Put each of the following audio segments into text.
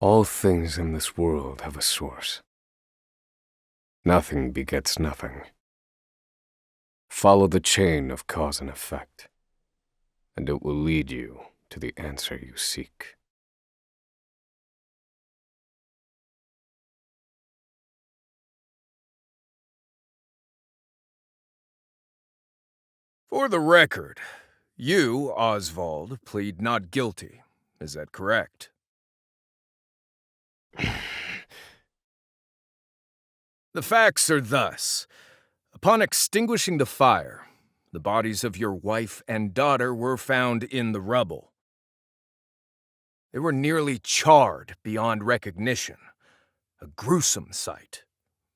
All things in this world have a source. Nothing begets nothing. Follow the chain of cause and effect, and it will lead you to the answer you seek. For the record, you, Osvald, plead not guilty. Is that correct? The facts are thus. Upon extinguishing the fire, the bodies of your wife and daughter were found in the rubble. They were nearly charred beyond recognition. A gruesome sight.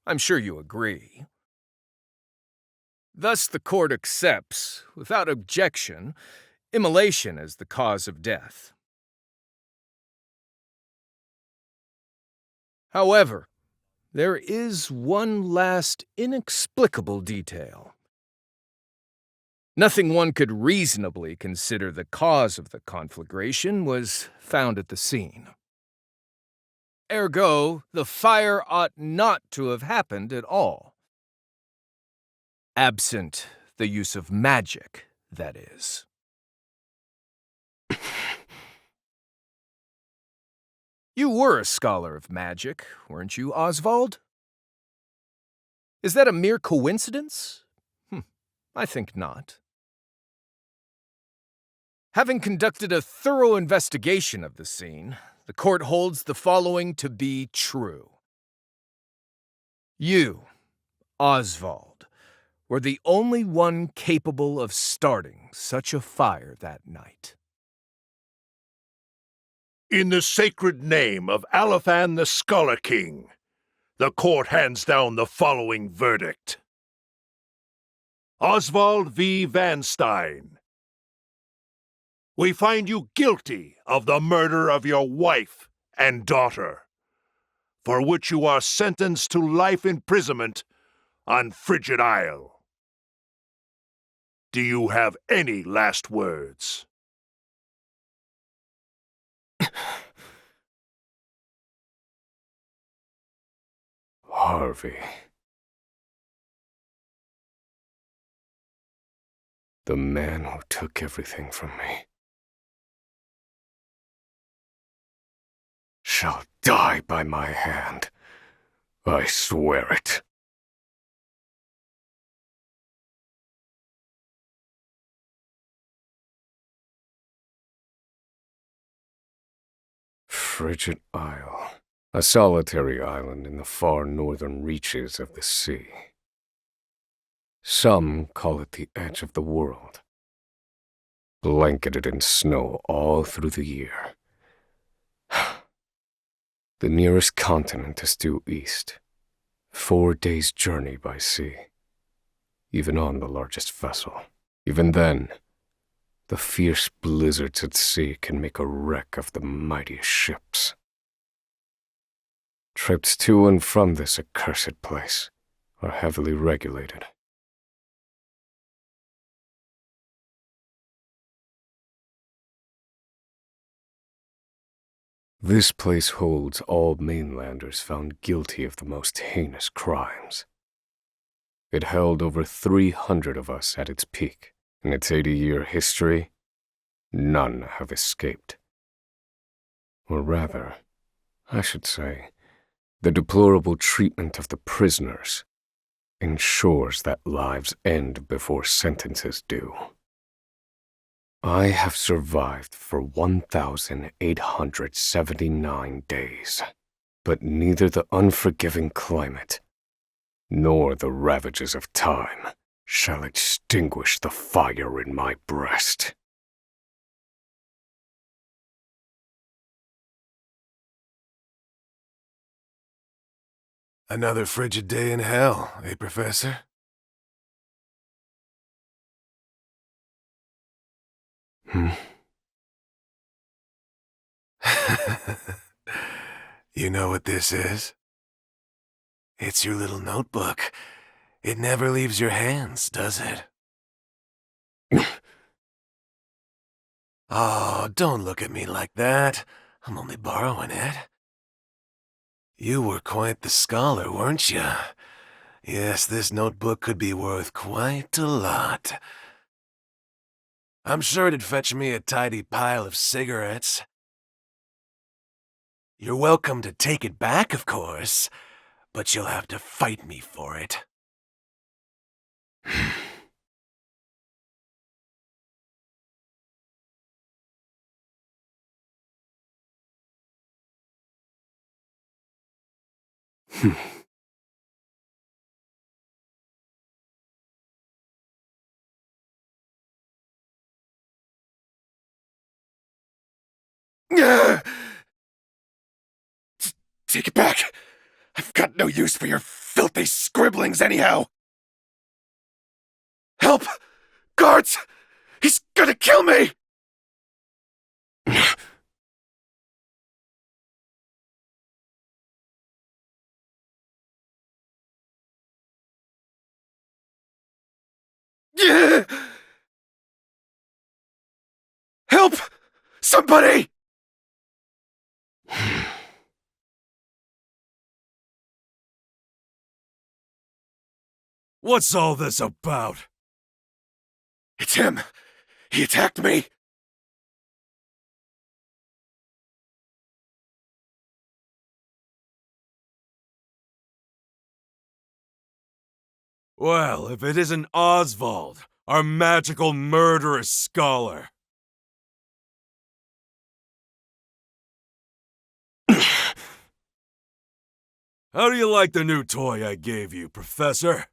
I'm sure you agree. Thus the court accepts, without objection, immolation as the cause of death. However, there is one last inexplicable detail. Nothing one could reasonably consider the cause of the conflagration was found at the scene. Ergo, the fire ought not to have happened at all. Absent the use of magic, that is. You were a scholar of magic, weren't you, Osvald? Is that a mere coincidence? I think not. Having conducted a thorough investigation of the scene, the court holds the following to be true. You, Osvald, were the only one capable of starting such a fire that night. In the sacred name of Alephan the Scholar King, the court hands down the following verdict. Osvald V. Van Stein, we find you guilty of the murder of your wife and daughter, for which you are sentenced to life imprisonment on Frigid Isle. Do you have any last words? Harvey. The man who took everything from me shall die by my hand. I swear it. Frigid Isle, a solitary island in the far northern reaches of the sea. Some call it the edge of the world, blanketed in snow all through the year. The nearest continent is due east, 4 days' journey by sea, even on the largest vessel. Even then, the fierce blizzards at sea can make a wreck of the mightiest ships. Trips to and from this accursed place are heavily regulated. This place holds all mainlanders found guilty of the most heinous crimes. It held over 300 of us at its peak. In its 80-year history, none have escaped. Or rather, I should say, the deplorable treatment of the prisoners ensures that lives end before sentences do. I have survived for 1,879 days, but neither the unforgiving climate nor the ravages of time shall extinguish the fire in my breast. Another frigid day in hell, eh, Professor? You know what this is? It's your little notebook. It never leaves your hands, does it? Oh, don't look at me like that. I'm only borrowing it. You were quite the scholar, weren't you? Yes, this notebook could be worth quite a lot. I'm sure it'd fetch me a tidy pile of cigarettes. You're welcome to take it back, of course, but you'll have to fight me for it. Take it back! I've got no use for your filthy scribblings anyhow! Help! Guards! He's gonna kill me! Help! Somebody! What's all this about? It's him! He attacked me! Well, if it isn't Osvald, our magical murderous scholar. How do you like the new toy I gave you, Professor?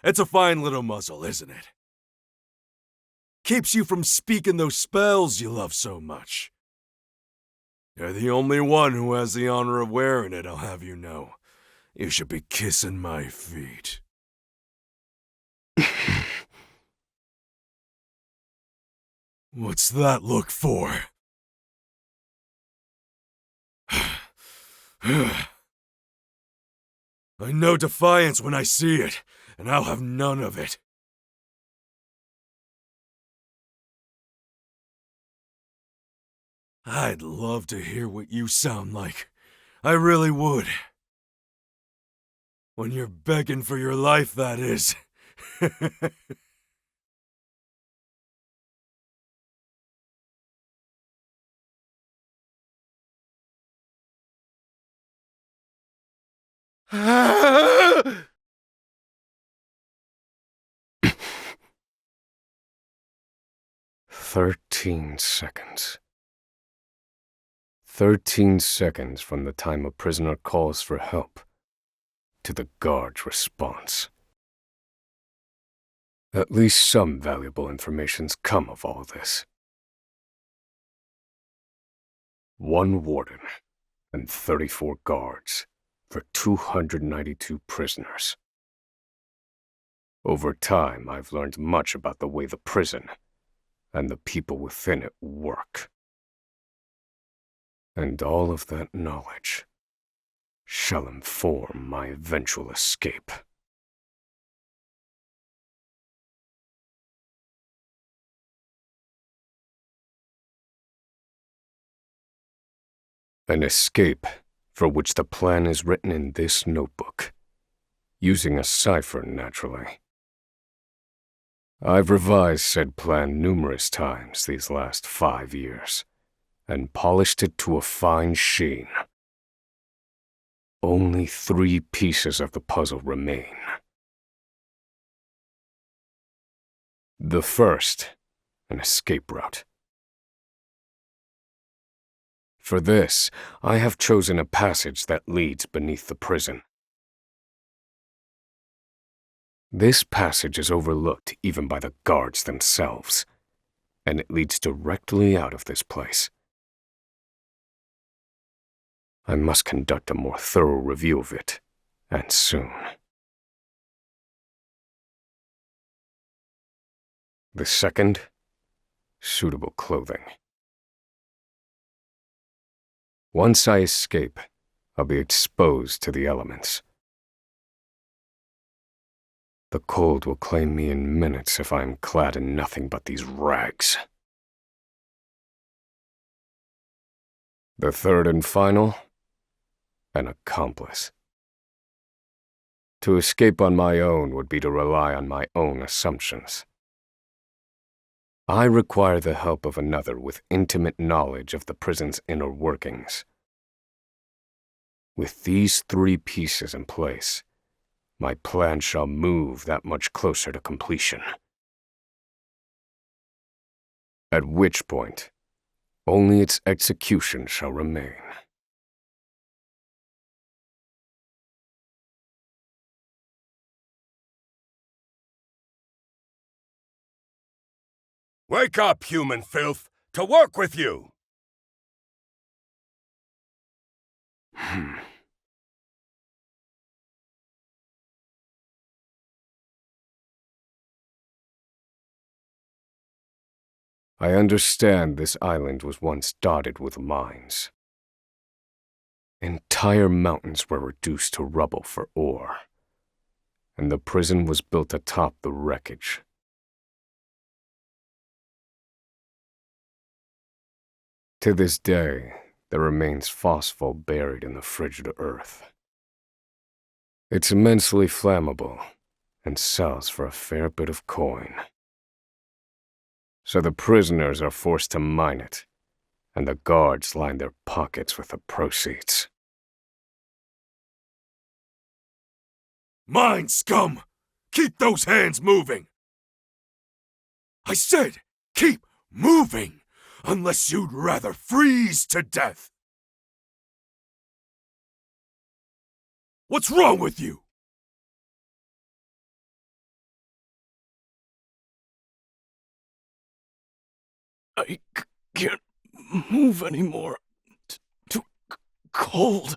It's a fine little muzzle, isn't it? Keeps you from speaking those spells you love so much. You're the only one who has the honor of wearing it, I'll have you know. You should be kissing my feet. What's that look for? I know defiance when I see it, and I'll have none of it. I'd love to hear what you sound like. I really would. When you're begging for your life, that is. 13 seconds. 13 seconds from the time a prisoner calls for help to the guard's response. At least some valuable information's come of all this. 1 warden and 34 guards for 292 prisoners. Over time, I've learned much about the way the prison and the people within it work. And all of that knowledge shall inform my eventual escape. An escape for which the plan is written in this notebook, using a cipher, naturally. I've revised said plan numerous times these last 5 years, and polished it to a fine sheen. Only 3 pieces of the puzzle remain. The first, an escape route. For this, I have chosen a passage that leads beneath the prison. This passage is overlooked even by the guards themselves, and it leads directly out of this place. I must conduct a more thorough review of it, and soon. The second, suitable clothing. Once I escape, I'll be exposed to the elements. The cold will claim me in minutes if I am clad in nothing but these rags. The third and final, an accomplice. To escape on my own would be to rely on my own assumptions. I require the help of another with intimate knowledge of the prison's inner workings. With these 3 pieces in place, my plan shall move that much closer to completion. At which point, only its execution shall remain. Wake up, human filth! To work with you! I understand this island was once dotted with mines. Entire mountains were reduced to rubble for ore, and the prison was built atop the wreckage. To this day, there remains phosphol buried in the frigid earth. It's immensely flammable and sells for a fair bit of coin. So the prisoners are forced to mine it, and the guards line their pockets with the proceeds. Mine scum! Keep those hands moving! I said, keep moving! Unless you'd rather freeze to death! What's wrong with you? I can't move anymore. Too cold.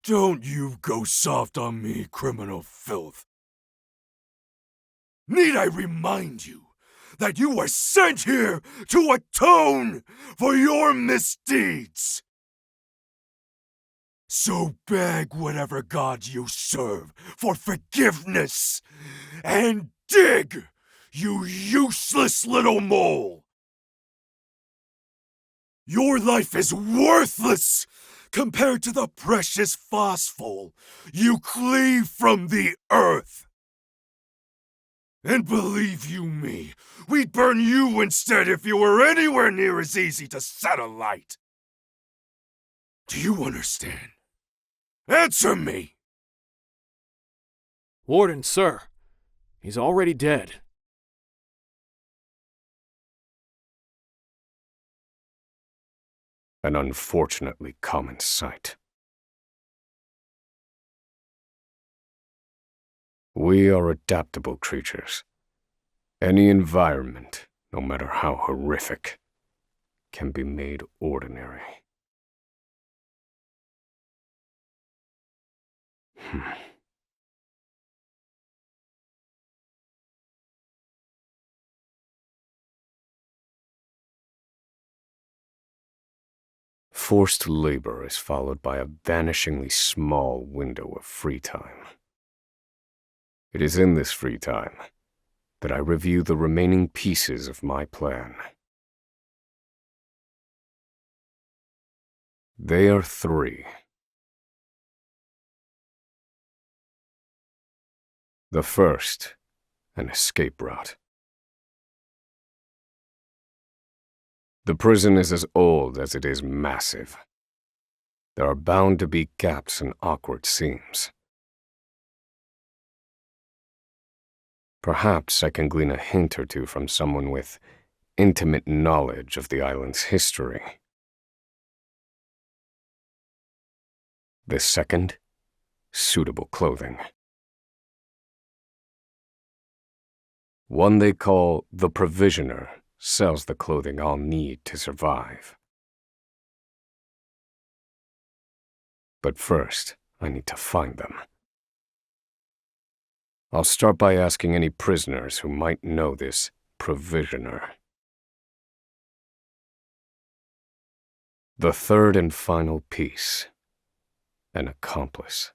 Don't you go soft on me, criminal filth. Need I remind you that you were sent here to atone for your misdeeds? So beg whatever god you serve for forgiveness, and dig, you useless little mole! Your life is worthless compared to the precious phosphol you cleave from the earth. And believe you me, we'd burn you instead if you were anywhere near as easy to set alight. Do you understand? Answer me! Warden, sir. He's already dead. An unfortunately common sight. We are adaptable creatures. Any environment, no matter how horrific, can be made ordinary. Forced labor is followed by a vanishingly small window of free time. It is in this free time that I review the remaining pieces of my plan. They are 3. The first, an escape route. The prison is as old as it is massive. There are bound to be gaps and awkward seams. Perhaps I can glean a hint or two from someone with intimate knowledge of the island's history. The second, suitable clothing. One they call the Provisioner sells the clothing I'll need to survive. But first, I need to find them. I'll start by asking any prisoners who might know this Provisioner. The third and final piece, an accomplice.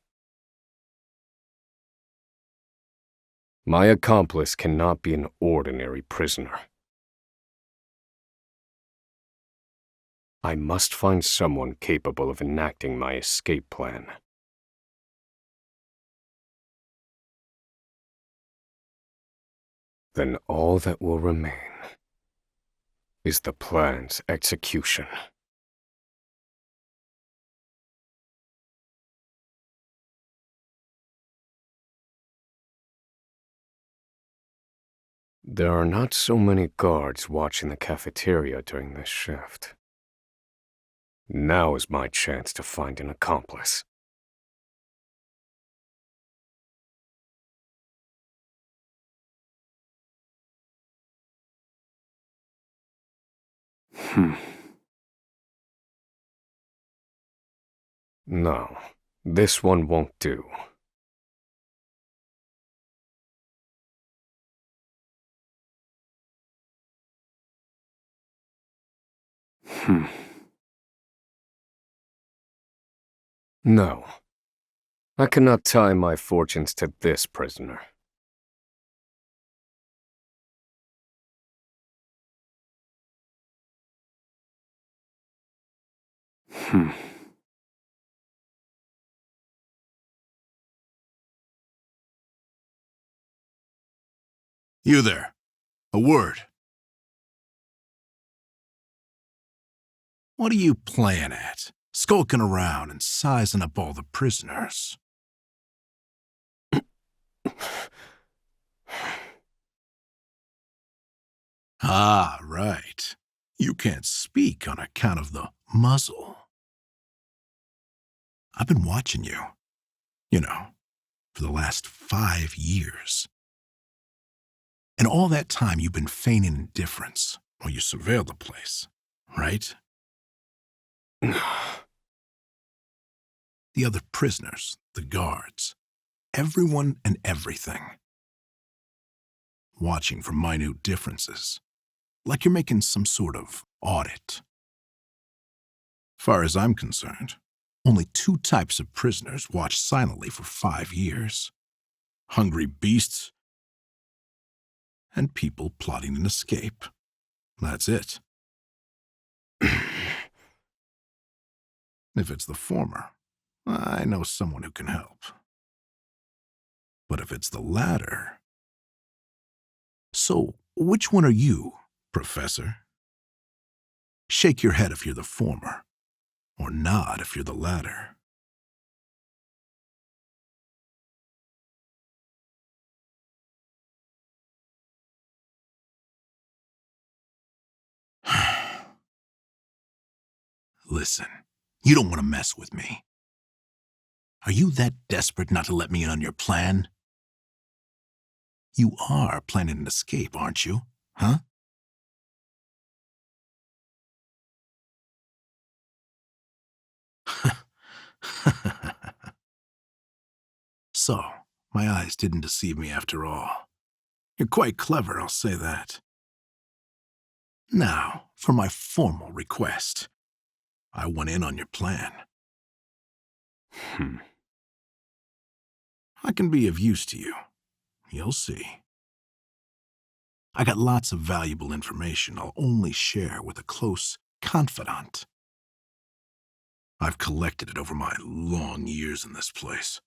My accomplice cannot be an ordinary prisoner. I must find someone capable of enacting my escape plan. Then all that will remain is the plan's execution. There are not so many guards watching the cafeteria during this shift. Now is my chance to find an accomplice. No, this one won't do. No, I cannot tie my fortunes to this prisoner. You there. A word. What are you playing at? Skulking around and sizing up all the prisoners. Ah, right. You can't speak on account of the muzzle. I've been watching you, for the last 5 years. And all that time you've been feigning indifference while you surveilled the place, right? The other prisoners, the guards, everyone and everything. Watching for minute differences, like you're making some sort of audit. Far as I'm concerned, only 2 types of prisoners watched silently for 5 years. Hungry beasts and people plotting an escape. That's it. If it's the former, I know someone who can help. But if it's the latter... So, which one are you, Professor? Shake your head if you're the former, or nod if you're the latter. Listen, you don't want to mess with me. Are you that desperate not to let me in on your plan? You are planning an escape, aren't you? Huh? So, my eyes didn't deceive me after all. You're quite clever, I'll say that. Now, for my formal request. I want in on your plan. I can be of use to you. You'll see. I got lots of valuable information I'll only share with a close confidant. I've collected it over my long years in this place.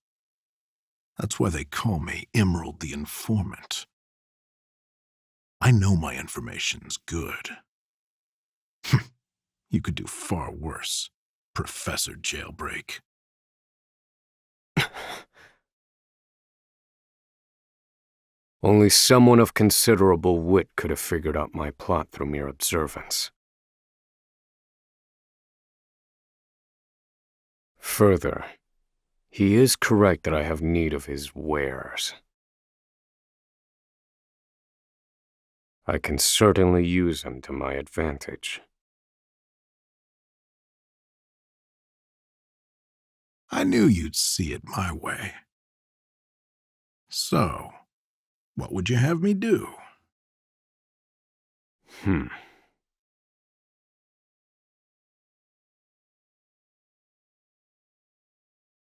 That's why they call me Emerald the Informant. I know my information's good. You could do far worse, Professor Jailbreak. Only someone of considerable wit could have figured out my plot through mere observance. Further, he is correct that I have need of his wares. I can certainly use him to my advantage. I knew you'd see it my way. So, what would you have me do?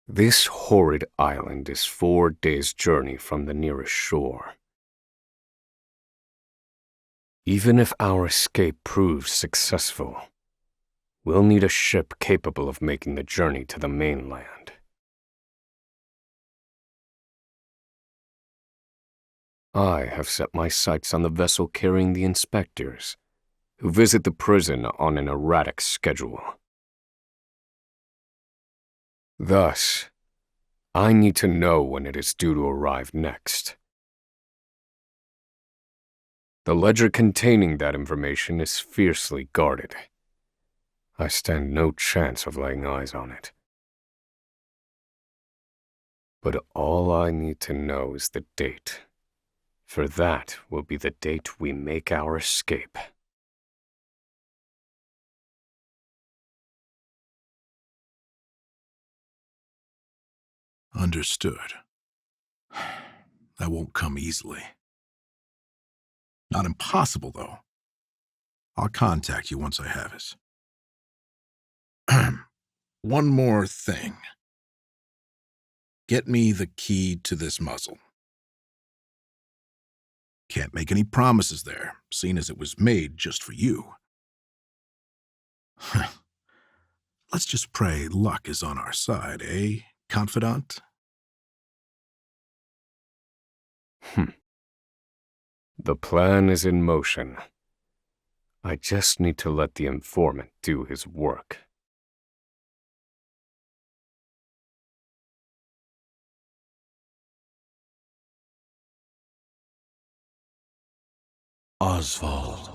This horrid island is 4 days' journey from the nearest shore. Even if our escape proves successful, we'll need a ship capable of making the journey to the mainland. I have set my sights on the vessel carrying the inspectors, who visit the prison on an erratic schedule. Thus, I need to know when it is due to arrive next. The ledger containing that information is fiercely guarded. I stand no chance of laying eyes on it. But all I need to know is the date, for that will be the date we make our escape. Understood. That won't come easily. Not impossible, though. I'll contact you once I have it. One more thing. Get me the key to this muzzle. Can't make any promises there, seeing as it was made just for you. Let's just pray luck is on our side, eh, confidant? The plan is in motion. I just need to let the informant do his work. Osvald.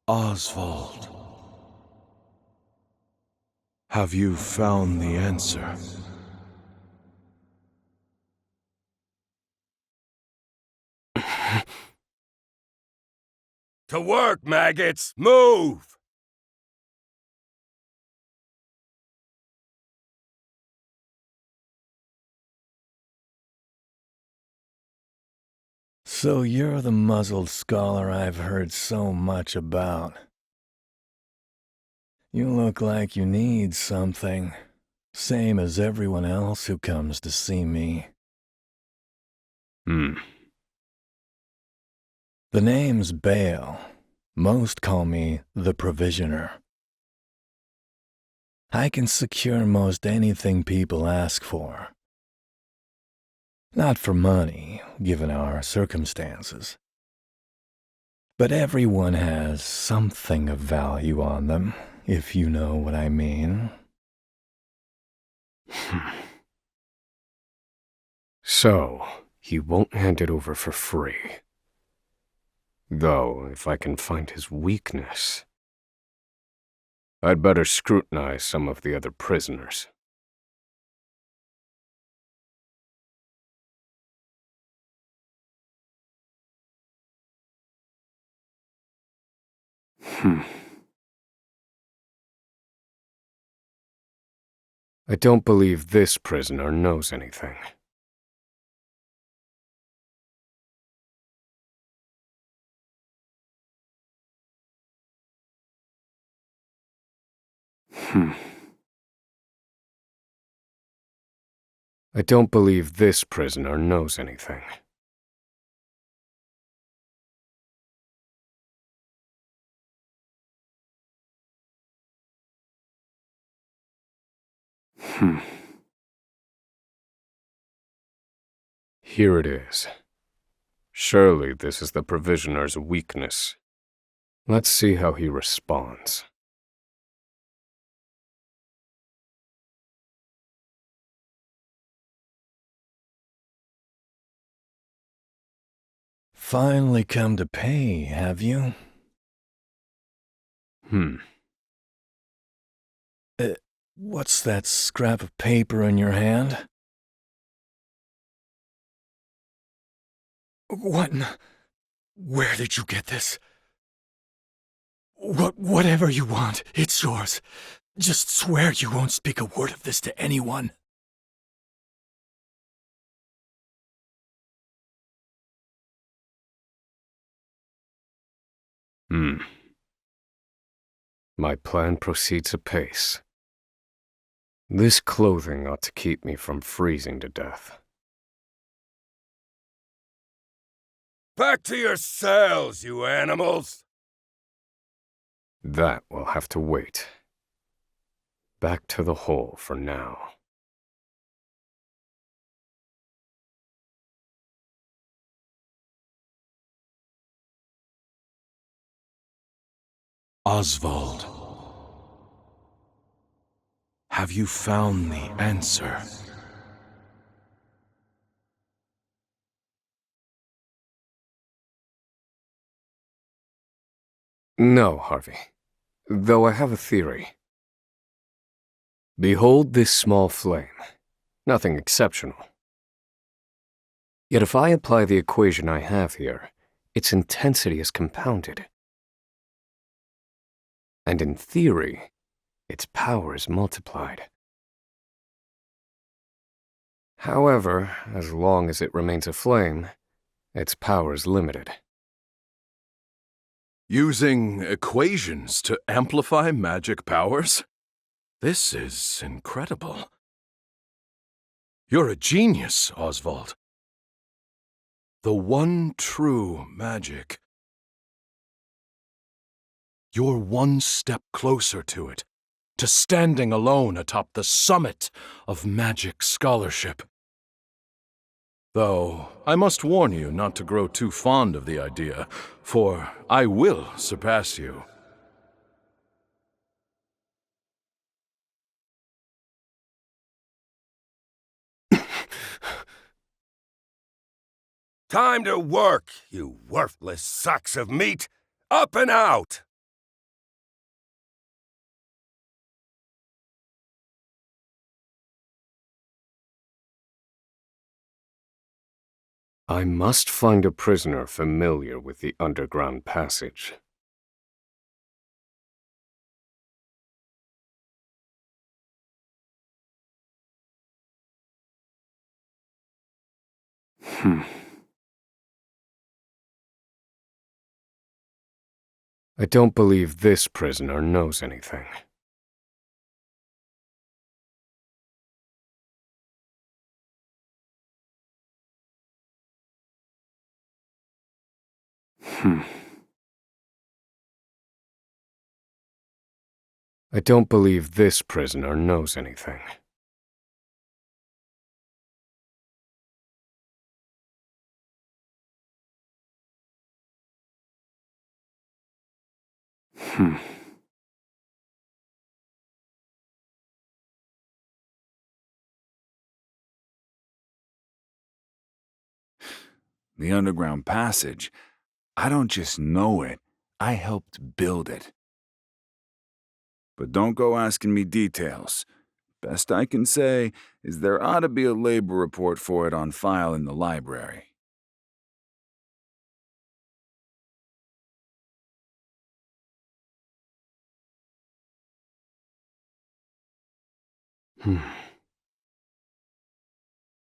Osvald. Have you found the answer? To work, maggots! Move! So you're the muzzled scholar I've heard so much about. You look like you need something, same as everyone else who comes to see me. The name's Bale. Most call me the Provisioner. I can secure most anything people ask for. Not for money, given our circumstances. But everyone has something of value on them, if you know what I mean. So, he won't hand it over for free. Though, if I can find his weakness, I'd better scrutinize some of the other prisoners. I don't believe this prisoner knows anything. I don't believe this prisoner knows anything. Here it is. Surely this is the Provisioner's weakness. Let's see how he responds. Finally come to pay, have you? What's that scrap of paper in your hand? Where did you get this? Whatever you want, it's yours. Just swear you won't speak a word of this to anyone. My plan proceeds apace. This clothing ought to keep me from freezing to death. Back to your cells, you animals! That will have to wait. Back to the hole for now. Osvald, have you found the answer? No, Harvey. Though I have a theory. Behold this small flame. Nothing exceptional. Yet if I apply the equation I have here, its intensity is compounded. And in theory, its power is multiplied. However, as long as it remains a flame, its power is limited. Using equations to amplify magic powers? This is incredible. You're a genius, Osvald. The one true magic. You're one step closer to it, to standing alone atop the summit of magic scholarship. Though, I must warn you not to grow too fond of the idea, for I will surpass you. Time to work, you worthless sacks of meat! Up and out! I must find a prisoner familiar with the underground passage. I don't believe this prisoner knows anything. I don't believe this prisoner knows anything. The underground passage, I don't just know it, I helped build it. But don't go asking me details. Best I can say is there ought to be a labor report for it on file in the library.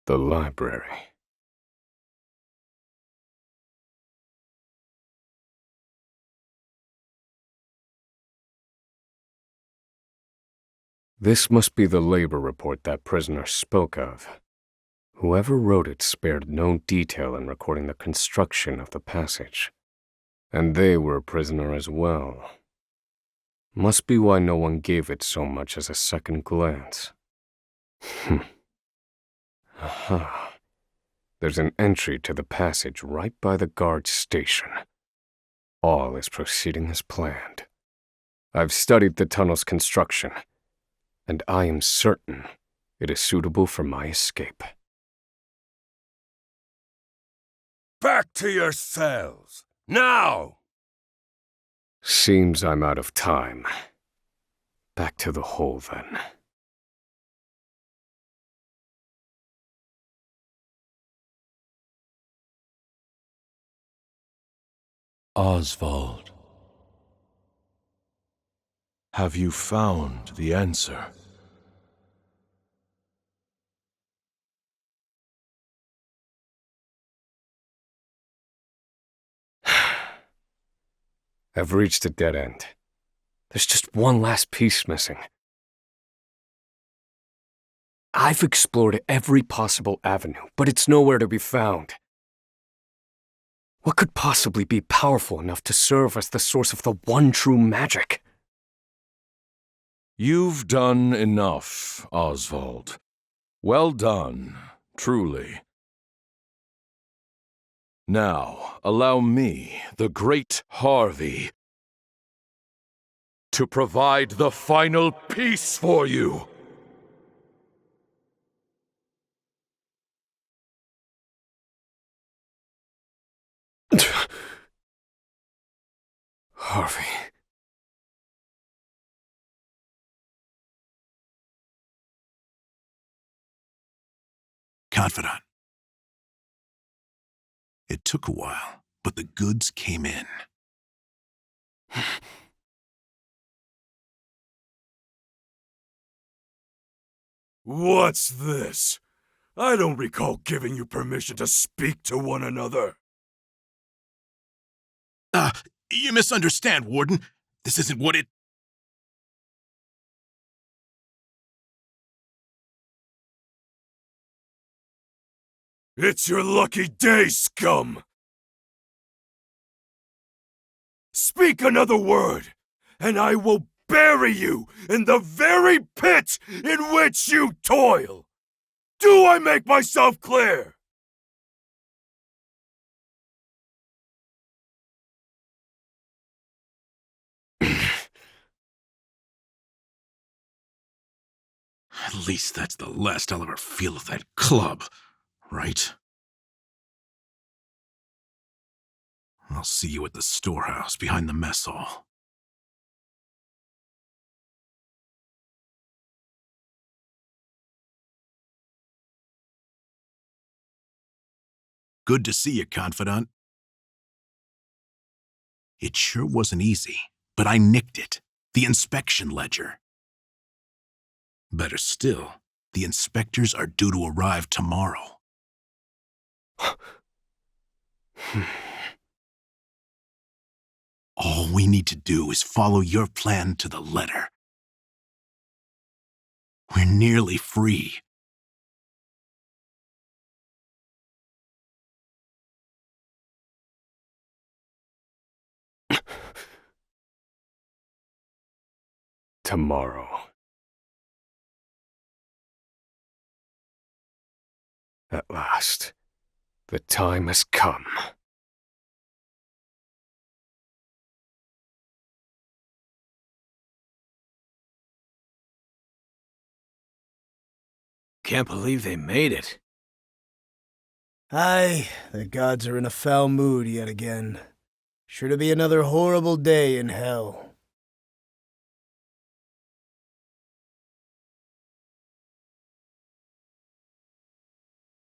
The library. This must be the labor report that prisoner spoke of. Whoever wrote it spared no detail in recording the construction of the passage. And they were a prisoner as well. Must be why no one gave it so much as a second glance. Aha. There's an entry to the passage right by the guard station. All is proceeding as planned. I've studied the tunnel's construction, and I am certain it is suitable for my escape. Back to your cells! Now! Seems I'm out of time. Back to the hole, then. Osvald, have you found the answer? I've reached a dead end. There's just one last piece missing. I've explored every possible avenue, but it's nowhere to be found. What could possibly be powerful enough to serve as the source of the one true magic? You've done enough, Osvald. Well done, truly. Now, allow me, the great Harvey, to provide the final piece for you. Harvey. Confidant. It took a while, but the goods came in. What's this? I don't recall giving you permission to speak to one another. You misunderstand, Warden. This isn't what it... It's your lucky day, scum! Speak another word, and I will bury you in the very pit in which you toil! Do I make myself clear? At least that's the last I'll ever feel of that club, right? I'll see you at the storehouse behind the mess hall. Good to see you, Confidant. It sure wasn't easy, but I nicked it. The inspection ledger. Better still, the inspectors are due to arrive tomorrow. All we need to do is follow your plan to the letter. We're nearly free. Tomorrow. At last, the time has come. Can't believe they made it. Aye, the gods are in a foul mood yet again. Sure to be another horrible day in hell.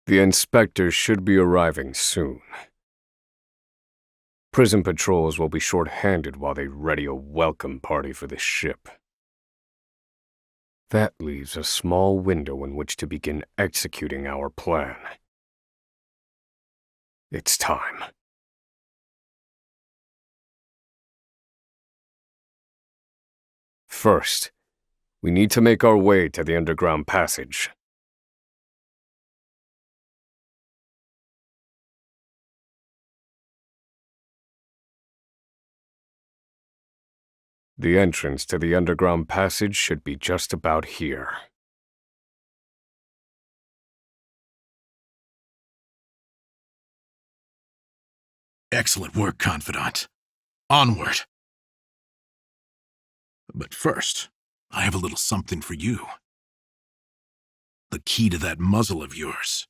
The inspectors should be arriving soon. Prison patrols will be short-handed while they ready a welcome party for the ship. That leaves a small window in which to begin executing our plan. It's time. First, we need to make our way to the underground passage. The entrance to the underground passage should be just about here. Excellent work, Confidant. Onward. But first, I have a little something for you. The key to that muzzle of yours.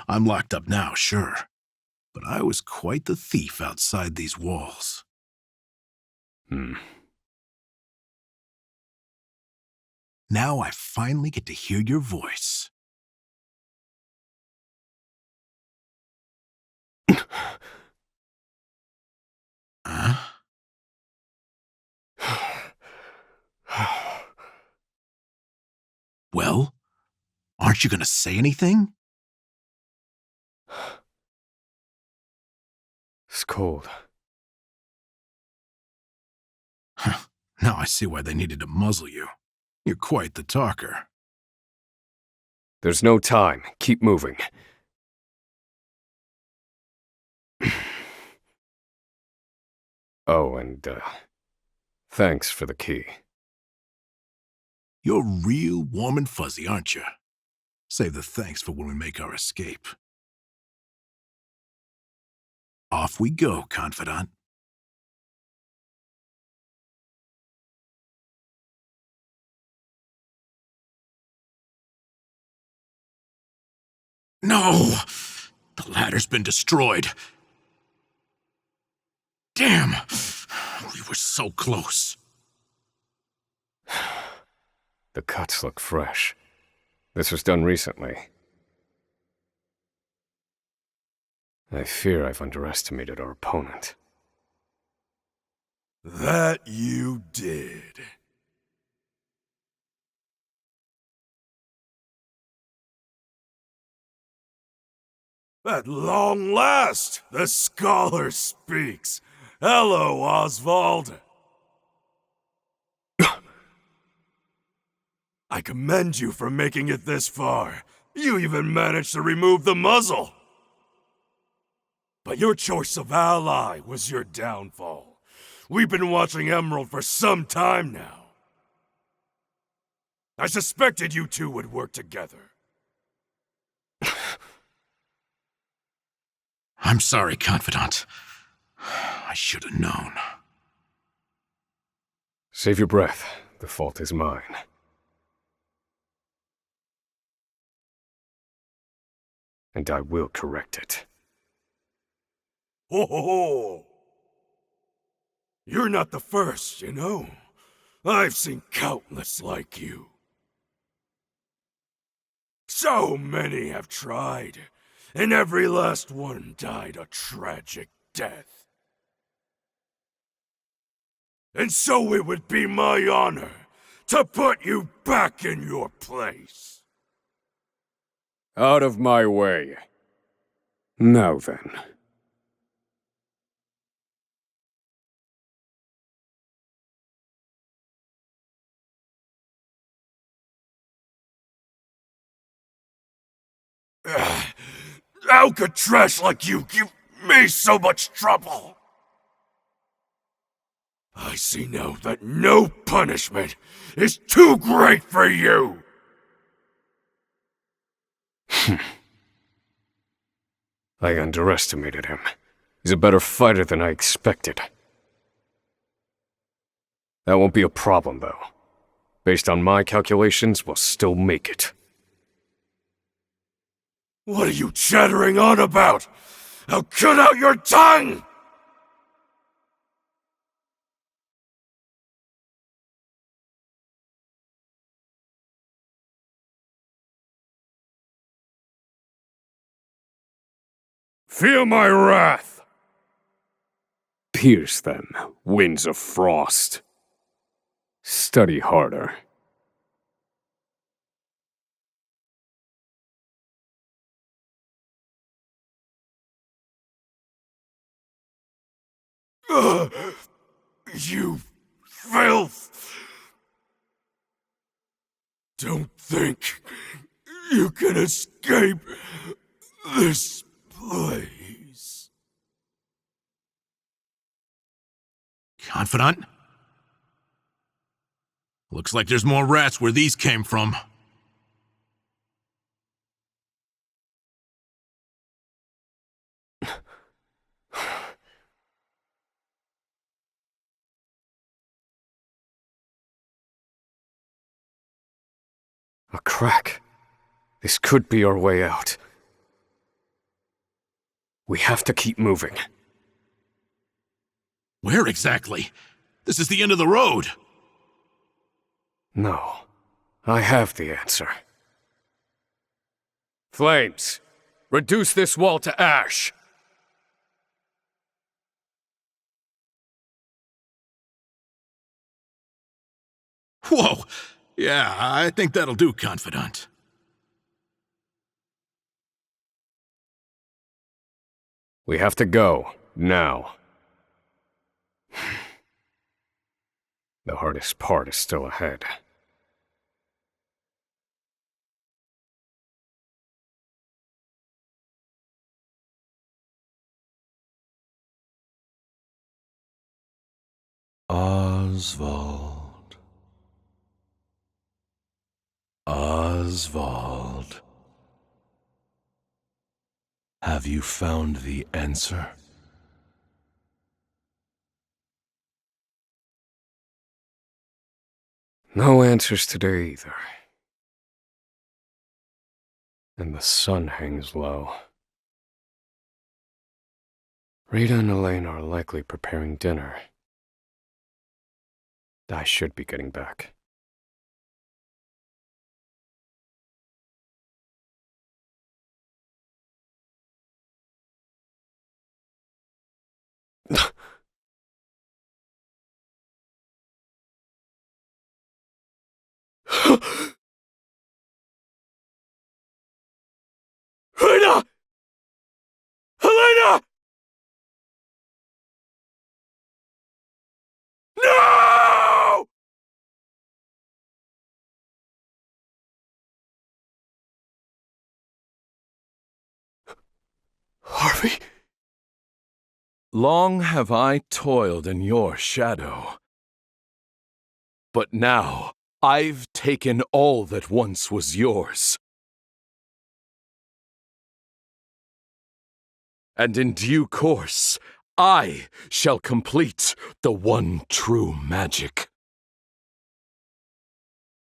I'm locked up now, sure. But I was quite the thief outside these walls. Now I finally get to hear your voice. Huh? Well, aren't you gonna say anything? It's cold. Now I see why they needed to muzzle you. You're quite the talker. There's no time. Keep moving. Oh, and, Thanks for the key. You're real warm and fuzzy, aren't you? Save the thanks for when we make our escape. Off we go, confidant. No! The ladder's been destroyed. Damn! We were so close. The cuts look fresh. This was done recently. I fear I've underestimated our opponent. That you did. At long last, the scholar speaks. Hello, Osvald. I commend you for making it this far. You even managed to remove the muzzle. But your choice of ally was your downfall. We've been watching Emerald for some time now. I suspected you two would work together. I'm sorry, Confidant. I should have known. Save your breath. The fault is mine. And I will correct it. Ho ho ho! You're not the first, you know. I've seen countless like you. So many have tried, and every last one died a tragic death. And so it would be my honor to put you back in your place. Out of my way. Now then. How could trash like you give me so much trouble? I see now that no punishment is too great for you! I underestimated him. He's a better fighter than I expected. That won't be a problem, though. Based on my calculations, we'll still make it. What are you chattering on about? I'll cut out your tongue! Feel my wrath! Pierce them, winds of frost. Study harder. You filth! Don't think you can escape this place. Confidant? Looks like there's more rats where these came from. A crack. This could be our way out. We have to keep moving. Where exactly? This is the end of the road. No. I have the answer. Flames! Reduce this wall to ash! Whoa! Yeah, I think that'll do, Confidant. We have to go, now. The hardest part is still ahead. Osvald. Osvald. Osvald. Have you found the answer? No answers today either. And the sun hangs low. Rita and Elaine are likely preparing dinner. I should be getting back. Rita! Helena! No! Harvey? Long have I toiled in your shadow. But now I've taken all that once was yours. And in due course, I shall complete the one true magic.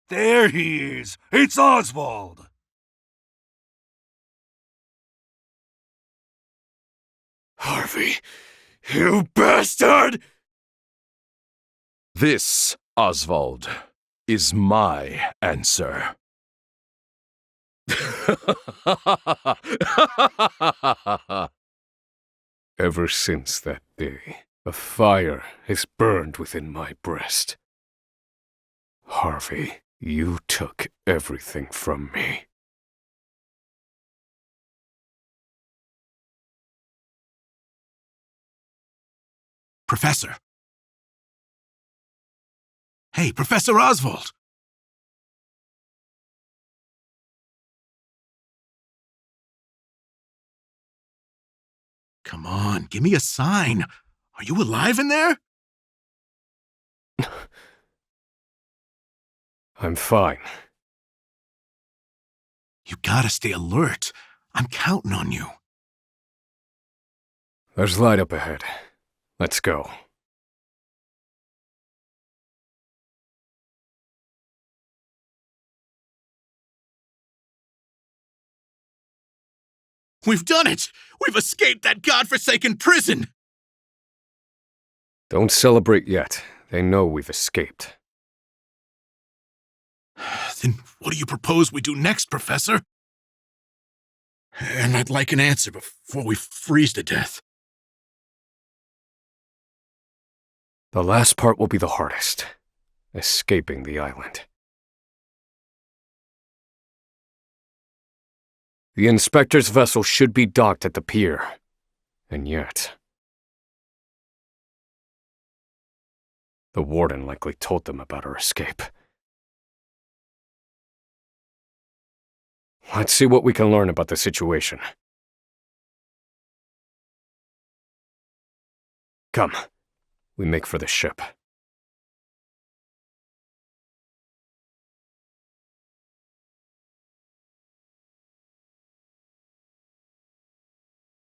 There he is! It's Osvald! Harvey, you bastard! This, Osvald, is my answer. Ever since that day, a fire has burned within my breast. Harvey, you took everything from me. Professor. Hey, Professor Osvald! Come on, give me a sign. Are you alive in there? I'm fine. You gotta stay alert. I'm counting on you. There's light up ahead. Let's go. We've done it! We've escaped that godforsaken prison! Don't celebrate yet. They know we've escaped. Then what do you propose we do next, Professor? And I'd like an answer before we freeze to death. The last part will be the hardest. Escaping the island. The inspector's vessel should be docked at the pier. And yet... the warden likely told them about our escape. Let's see what we can learn about the situation. Come, we make for the ship.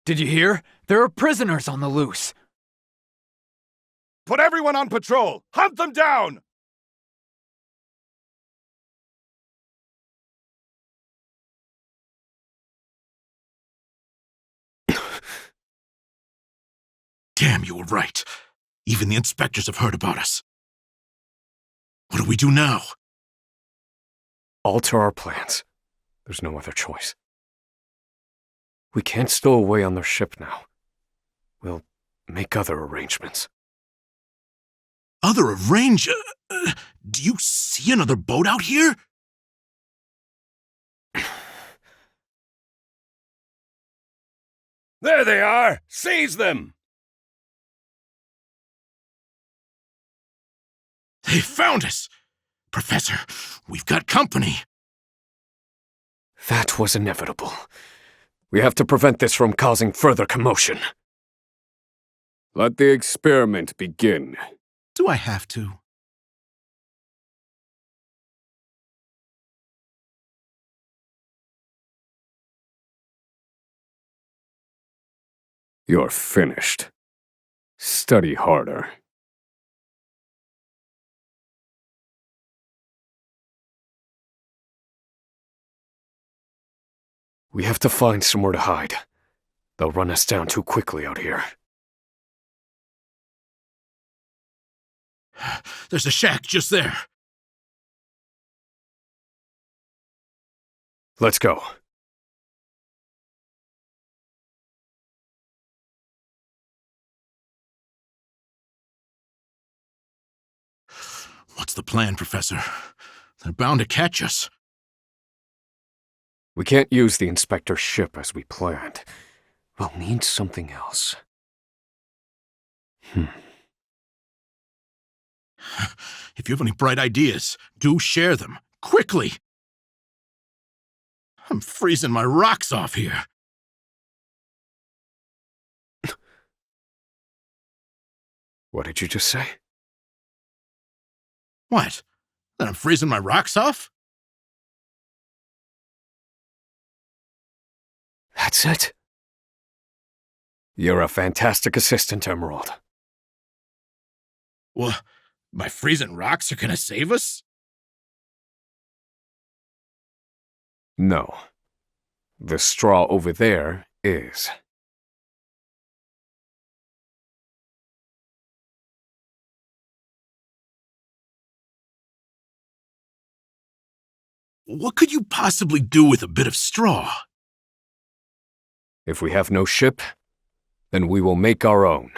Did you hear? There are prisoners on the loose. Put everyone on patrol! Hunt them down! Damn, you were right. Even the inspectors have heard about us. What do we do now? Alter our plans. There's no other choice. We can't stow away on their ship now. We'll make other arrangements. Do you see another boat out here? There they are! Seize them! They found us! Professor, we've got company. That was inevitable. We have to prevent this from causing further commotion. Let the experiment begin. Do I have to? You're finished. Study harder. We have to find somewhere to hide. They'll run us down too quickly out here. There's a shack just there. Let's go. What's the plan, Professor? They're bound to catch us. We can't use the inspector's ship as we planned. We'll need something else. If you have any bright ideas, do share them. Quickly! I'm freezing my rocks off here. What did you just say? What? That I'm freezing my rocks off? That's it. You're a fantastic assistant, Emerald. Well, my freezing rocks are gonna save us? No. The straw over there is. What could you possibly do with a bit of straw? If we have no ship, then we will make our own.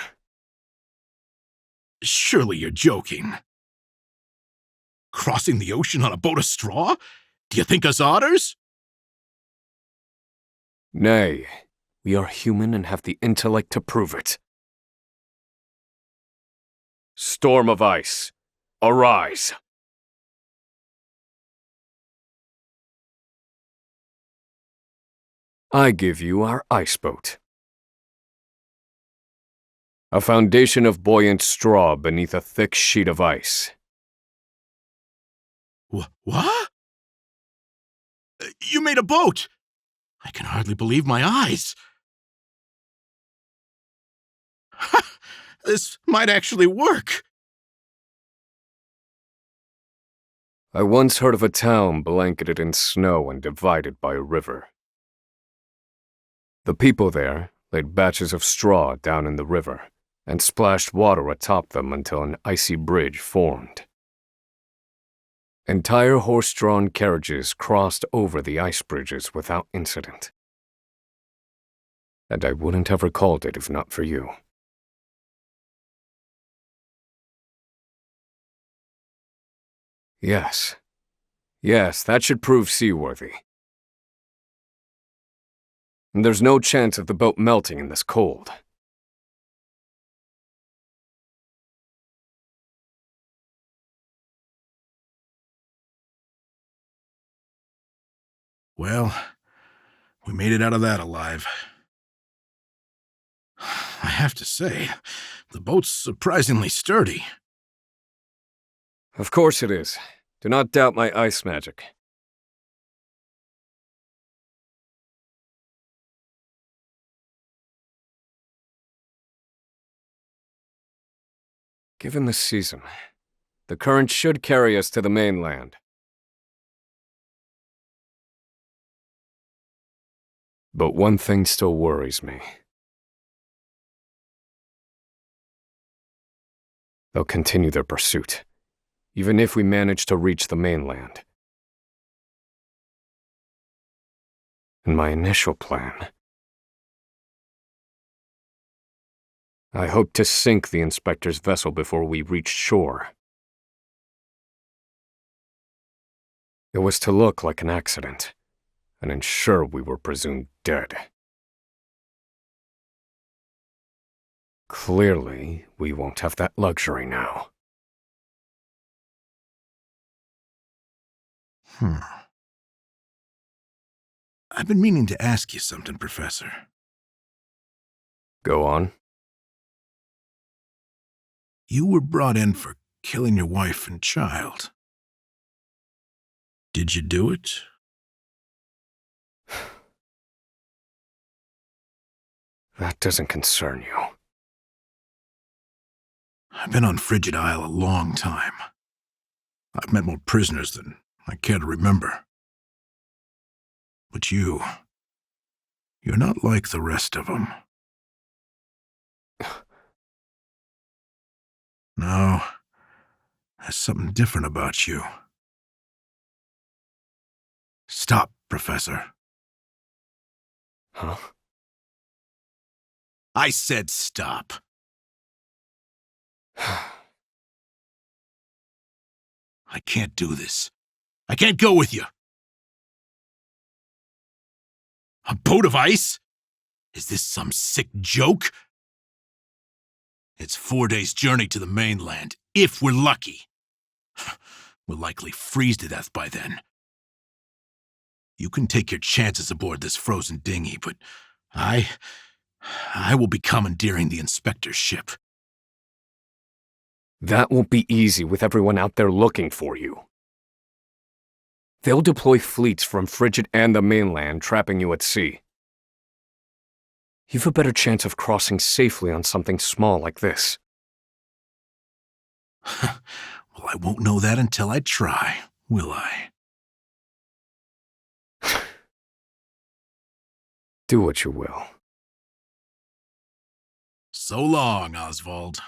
Surely you're joking. Crossing the ocean on a boat of straw? Do you think us otters? Nay, we are human and have the intellect to prove it. Storm of ice, arise! I give you our ice boat. A foundation of buoyant straw beneath a thick sheet of ice. What? You made a boat! I can hardly believe my eyes. This might actually work. I once heard of a town blanketed in snow and divided by a river. The people there laid batches of straw down in the river and splashed water atop them until an icy bridge formed. Entire horse-drawn carriages crossed over the ice bridges without incident. And I wouldn't have recalled it if not for you. Yes, that should prove seaworthy. And there's no chance of the boat melting in this cold. Well, we made it out of that alive. I have to say, the boat's surprisingly sturdy. Of course it is. Do not doubt my ice magic. Given the season, the current should carry us to the mainland. But one thing still worries me. They'll continue their pursuit, even if we manage to reach the mainland. In my initial plan, I hoped to sink the inspector's vessel before we reached shore. It was to look like an accident, and ensure we were presumed dead. Clearly, we won't have that luxury now. I've been meaning to ask you something, Professor. Go on. You were brought in for killing your wife and child. Did you do it? That doesn't concern you. I've been on Frigid Isle a long time. I've met more prisoners than I care to remember. But you're not like the rest of them. No, there's something different about you. Stop, Professor. Huh? I said stop. I can't do this. I can't go with you. A boat of ice? Is this some sick joke? It's 4 days' journey to the mainland, if we're lucky. We'll likely freeze to death by then. You can take your chances aboard this frozen dinghy, but I will be commandeering the inspector's ship. That won't be easy with everyone out there looking for you. They'll deploy fleets from Frigid and the mainland, trapping you at sea. You've a better chance of crossing safely on something small like this. Well, I won't know that until I try, will I? Do what you will. So long, Osvald.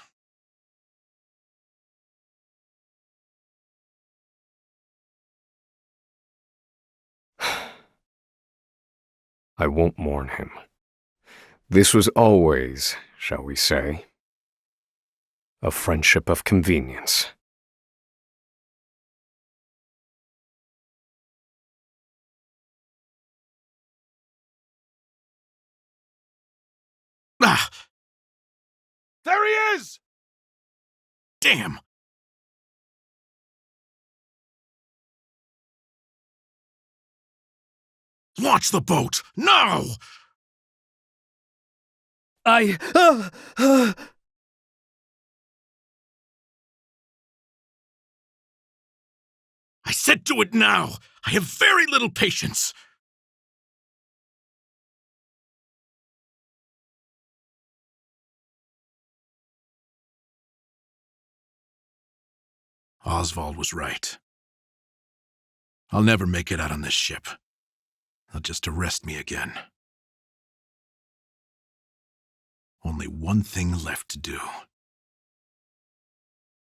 I won't mourn him. This was always, shall we say, a friendship of convenience. Ah! There he is! Damn! Launch the boat! Now! I said do it now! I have very little patience! Osvald was right. I'll never make it out on this ship. They'll just arrest me again. Only one thing left to do.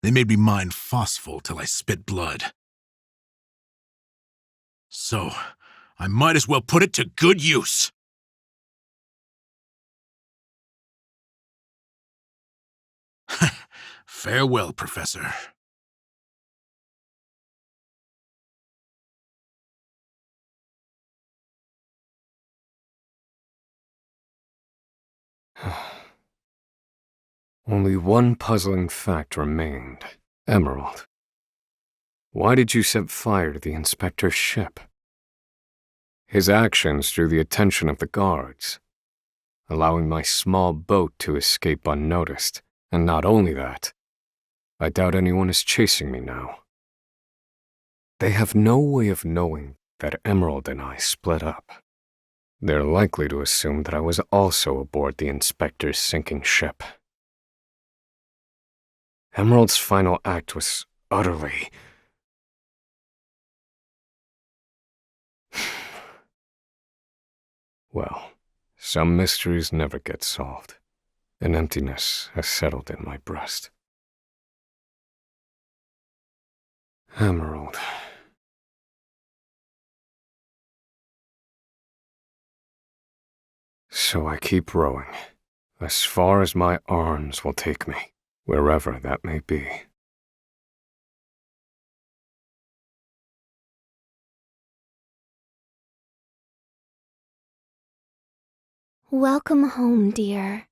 They made me mine phosphol till I spit blood. So, I might as well put it to good use. Farewell, Professor. Only one puzzling fact remained. Emerald. Why did you set fire to the inspector's ship? His actions drew the attention of the guards, allowing my small boat to escape unnoticed. And not only that, I doubt anyone is chasing me now. They have no way of knowing that Emerald and I split up. They're likely to assume that I was also aboard the inspector's sinking ship. Emerald's final act was utterly... Well, some mysteries never get solved. An emptiness has settled in my breast. Emerald. So I keep rowing, as far as my arms will take me, wherever that may be. Welcome home, dear.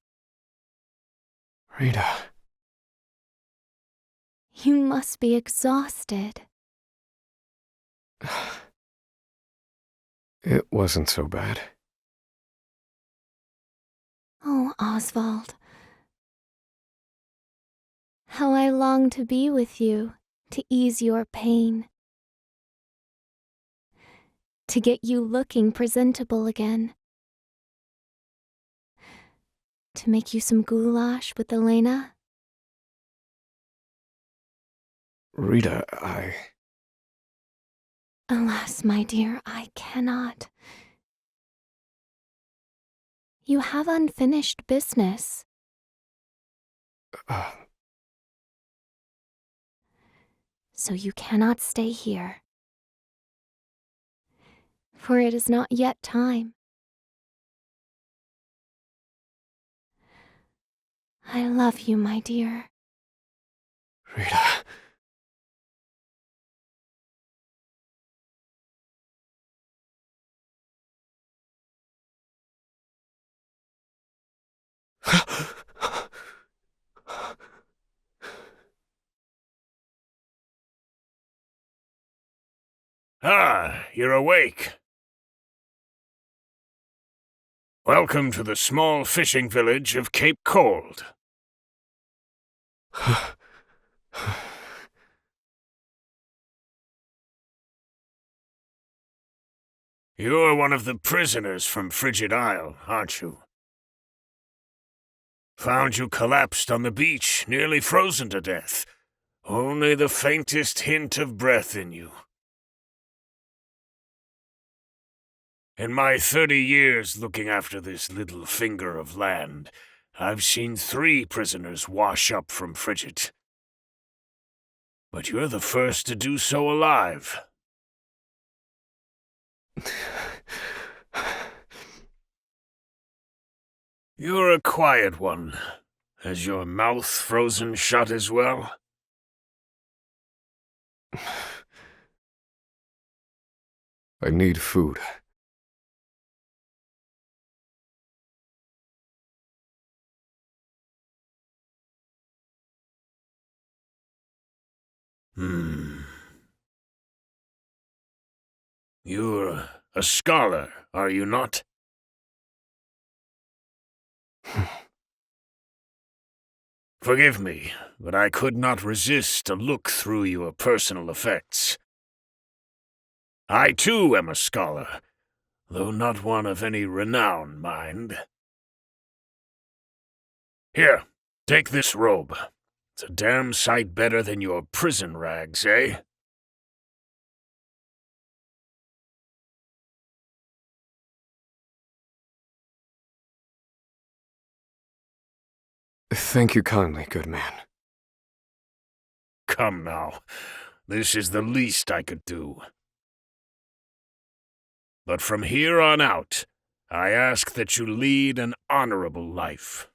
Rita. You must be exhausted. It wasn't so bad. Oh, Osvald. How I long to be with you, to ease your pain. To get you looking presentable again. To make you some goulash with Elena. Rita, Alas, my dear, I cannot. You have unfinished business. So you cannot stay here. For it is not yet time. I love you, my dear. Rita. Ah, you're awake. Welcome to the small fishing village of Cape Cold. You're one of the prisoners from Frigid Isle, aren't you? Found you collapsed on the beach, nearly frozen to death. Only the faintest hint of breath in you. In my 30 years looking after this little finger of land, I've seen 3 prisoners wash up from Frigid. But you're the first to do so alive. You're a quiet one. Has your mouth frozen shut as well? I need food. You're a scholar, are you not? Forgive me, but I could not resist a look through your personal effects. I too am a scholar, though not one of any renown, mind. Here, take this robe. It's a damn sight better than your prison rags, eh? Thank you kindly, good man. Come now, this is the least I could do. But from here on out, I ask that you lead an honorable life.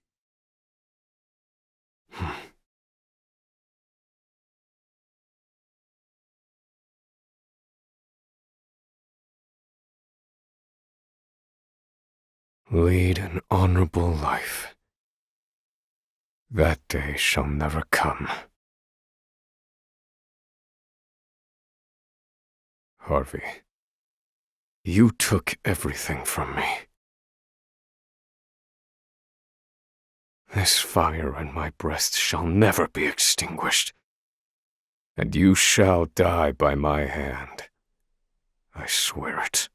Lead an honorable life. That day shall never come. Harvey, you took everything from me. This fire in my breast shall never be extinguished, and you shall die by my hand. I swear it.